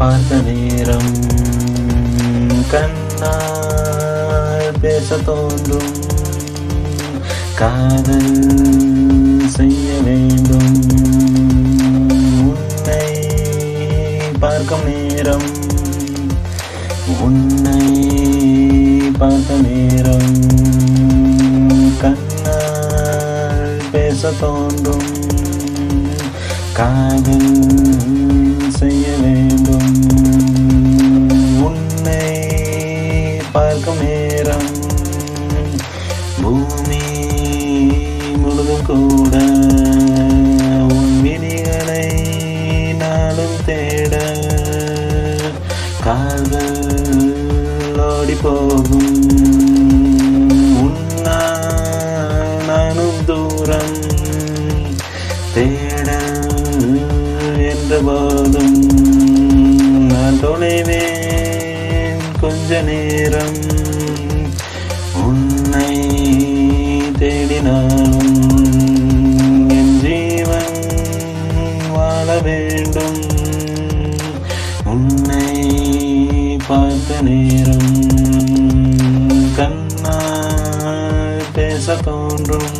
பார்த்த நேரம் கண்ணால் பேச தோன்றும் காதல் செய்ய வேண்டும் உன்னை பார்க்கும் நேரம் உன்னை பார்த்த நேரம் கண்ணால் பேச தோன்றும் காதல் செய்ய வேண்டும் உன்னை பார்க்கும் நேரம் பூமி முழுதும் கூட உன் விதிகளை நாளும் தேட கால்கள் ஓடி போகும் உன்னால் நானும் தூரம் தேட என்ற போதும் நான் தொலைவேன் கொஞ்ச நேரம் உன்னை தேடினாலும் என் ஜீவன் வாழ வேண்டும் உன்னை பார்த்த நேரம் கண்ணால் பேச தோன்றும்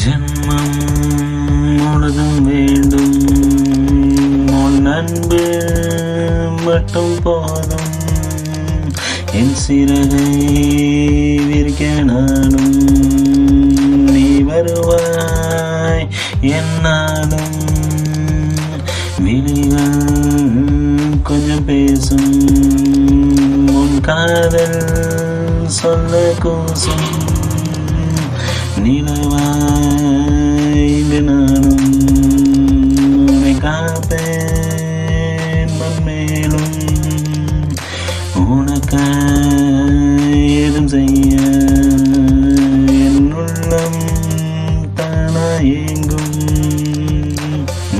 ஜன்மம் முழுதும் வேண்டும் உன் அன்பு மட்டும் போதும் என் சிறகை விரிக்க நானும் நீ வருவாய் என்னாலும் விழிகள் கொஞ்சம் பேசும் உன் காதல் சொல்ல கூசும் நிலவாய் நானும் உன்னை காப்பேன் மண்மேலும் உனக்காய் ஏதும் செய்ய என் உள்ளம் தானா ஏங்கும்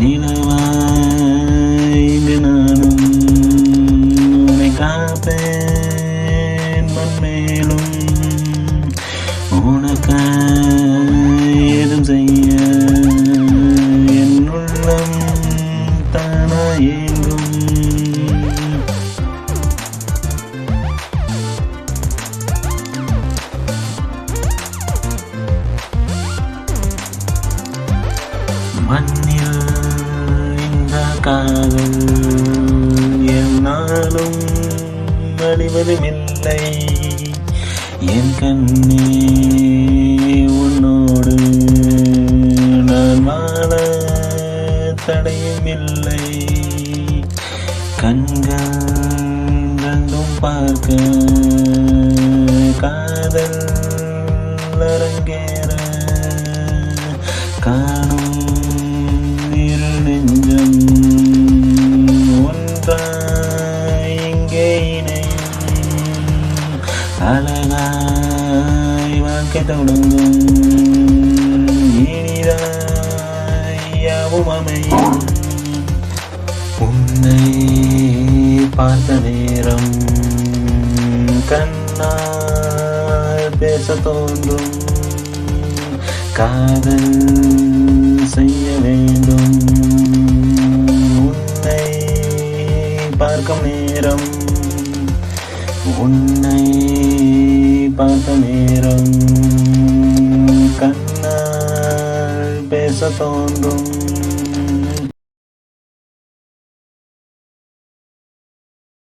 நிலவாய் நானும் உன்னை காப்பேன் மண்மேலும் உனக்காய் ஏதும் செய்ய என் உள்ளம் தானா ஏங்கும் மண்ணில் இந்த காதல் என்னாலும் அழிவதுமில்லை என் கண்ணே உன்னோடு நான் வாழ தடையும் இல்லை கண்கள் ரெண்டும் பார்க்க காதல் அரங்கேற காணும் இரு நெஞ்சம் ஒன்றாய் இங்கே இணையும் அழகாய் வாழ்க்கை தொடங்கும் இனிதாய் யாவும் அமையும் உன்னை பார்த்த நேரம் கண்ணால் பேச தோன்றும் காதல் செய்ய வேண்டும் உன்னை பார்க்கும் நேரம் உன்னை பார்த்த நேரம் கண்ணால் பேச தோன்றும்